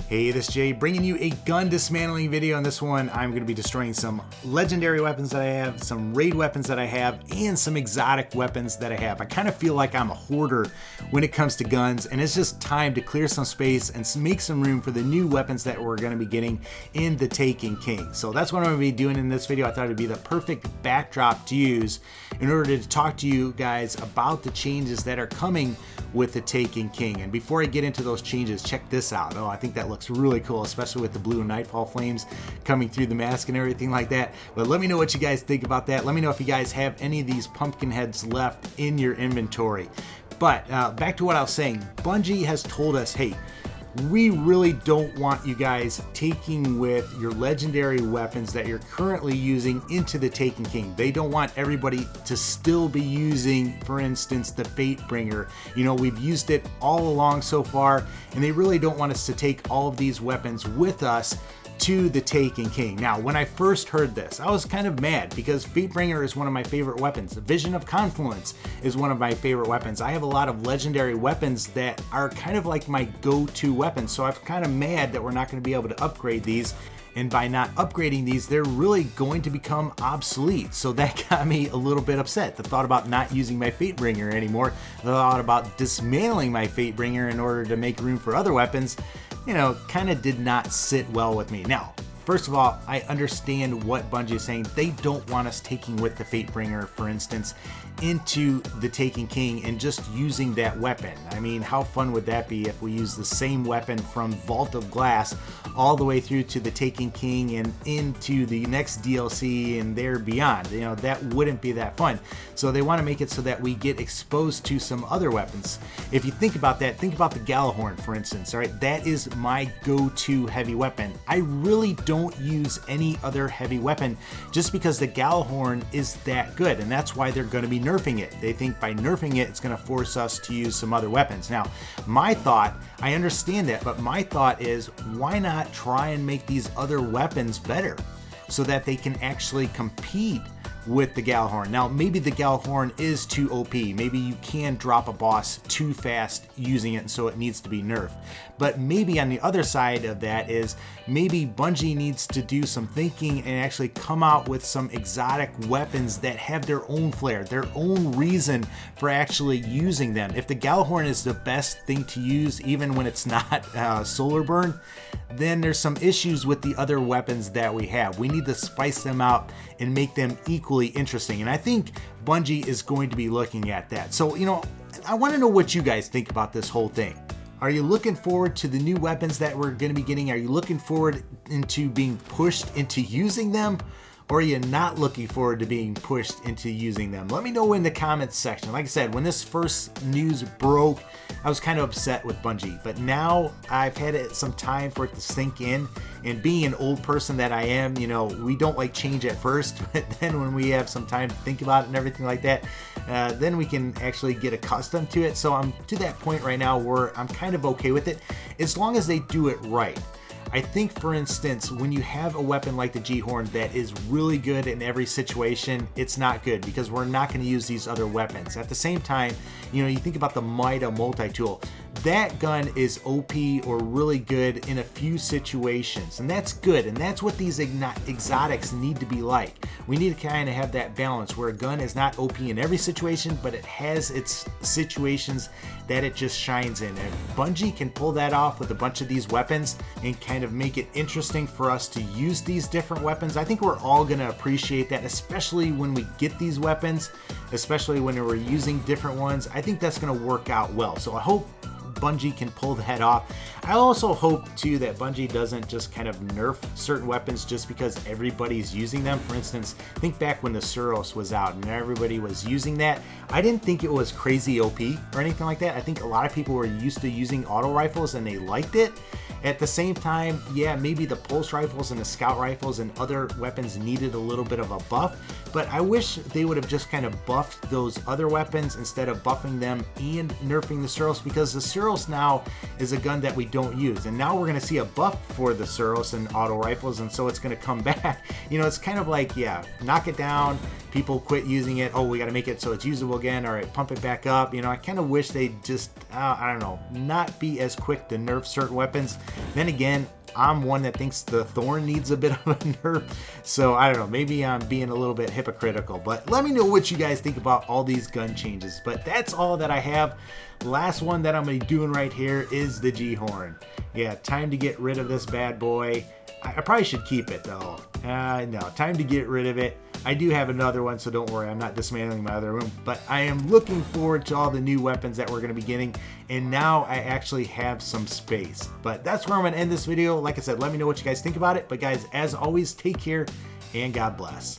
Hey, this is Jay bringing you a gun dismantling video. On this one, I'm going to be destroying some legendary weapons that I have, some raid weapons that I have, and some exotic weapons that I have. I kind of feel like I'm a hoarder when it comes to guns, and it's just time to clear some space and make some room for the new weapons that we're going to be getting in the Taken King. So that's what I'm going to be doing in this video. I thought it'd be the perfect backdrop to use in order to talk to you guys about the changes that are coming with the Taken King. And before I get into those changes, check this out. Oh, I think that looks really cool, especially with the blue Nightfall flames coming through the mask and everything like that. But let me know what you guys think about that. Let me know if you guys have any of these pumpkin heads left in your inventory. But back to what I was saying, Bungie has told us, hey, we really don't want you guys taking with your legendary weapons that you're currently using into the Taken King. They don't want everybody to still be using, for instance, the Fatebringer. You know, we've used it all along so far, and they really don't want us to take all of these weapons with us to the Taken King. Now, when I first heard this, I was kind of mad because Fatebringer is one of my favorite weapons. Vision of Confluence is one of my favorite weapons. I have a lot of legendary weapons that are kind of like my go-to weapons, so I'm kind of mad that we're not going to be able to upgrade these. And by not upgrading these, they're really going to become obsolete. So that got me a little bit upset. The thought about not using my Fatebringer anymore, the thought about dismantling my Fatebringer in order to make room for other weapons, you know, kind of did not sit well with me. Now, first of all, I understand what Bungie is saying. They don't want us taking with the Fatebringer, for instance, into the Taken King and just using that weapon. I mean, how fun would that be if we use the same weapon from Vault of Glass all the way through to the Taken King and into the next DLC and there beyond? You know, that wouldn't be that fun. So they want to make it so that we get exposed to some other weapons. If you think about that, think about the Gjallahorn, for instance. All right, that is my go-to heavy weapon. I really don't use any other heavy weapon just because the Gjallahorn is that good, and that's why they're going to be nerfing it. They think by nerfing it, it's going to force us to use some other weapons. Now, my thought, I understand that, but my thought is, why not try and make these other weapons better so that they can actually compete with the Gjallahorn? Now, maybe the Gjallahorn is too OP. Maybe you can drop a boss too fast using it, and so it needs to be nerfed. But maybe on the other side of that is maybe Bungie needs to do some thinking and actually come out with some exotic weapons that have their own flair, their own reason for actually using them. If the Gjallahorn is the best thing to use, even when it's not solar burn, then there's some issues with the other weapons that we have. We need to spice them out and make them equally interesting. And I think Bungie is going to be looking at that. So, you know, I want to know what you guys think about this whole thing. Are you looking forward to the new weapons that we're going to be getting? Are you looking forward into being pushed into using them? Or are you not looking forward to being pushed into using them? Let me know in the comments section. Like I said, when this first news broke, I was kind of upset with Bungie, but now I've had some time for it to sink in, and being an old person that I am, you know, we don't like change at first, but then when we have some time to think about it and everything like that, then we can actually get accustomed to it. So I'm to that point right now where I'm kind of okay with it, as long as they do it right. I think, for instance, when you have a weapon like the Gjallahorn that is really good in every situation, it's not good because we're not going to use these other weapons. At the same time, you know, you think about the Mida multi-tool. That gun is OP or really good in a few situations, and that's good, and that's what these exotics need to be like. We need to kind of have that balance where a gun is not OP in every situation, but it has its situations that it just shines in. And Bungie can pull that off with a bunch of these weapons and kind of make it interesting for us to use these different weapons. I think we're all going to appreciate that, especially when we get these weapons, especially when we're using different ones. I think that's going to work out well. So I hope Bungie can pull that off. I also hope too that Bungie doesn't just kind of nerf certain weapons just because everybody's using them. For instance, think back when the Suros was out and everybody was using that. I didn't think it was crazy OP or anything like that. I think a lot of people were used to using auto rifles and they liked it. At the same time, yeah, maybe the pulse rifles and the scout rifles and other weapons needed a little bit of a buff, but I wish they would have just kind of buffed those other weapons instead of buffing them and nerfing the Suros, because the Suros now is a gun that we don't use, and now we're going to see a buff for the Suros and auto rifles, and so it's going to come back. You know, it's kind of like, yeah, knock it down, people quit using it. Oh, we got to make it so it's usable again, or pump it back up. You know, I kind of wish they'd just, I don't know, not be as quick to nerf certain weapons. Then again, I'm one that thinks the Thorn needs a bit of a nerf. So I don't know, maybe I'm being a little bit hypocritical, but let me know what you guys think about all these gun changes. But that's all that I have. Last one that I'm going to be doing right here is the Gjallahorn. Yeah, time to get rid of this bad boy. I probably should keep it though. No, time to get rid of it. I do have another one, so don't worry, I'm not dismantling my other one, but I am looking forward to all the new weapons that we're going to be getting, and now I actually have some space. But that's where I'm going to end this video. Like I said, let me know what you guys think about it. But guys, as always, take care and God bless.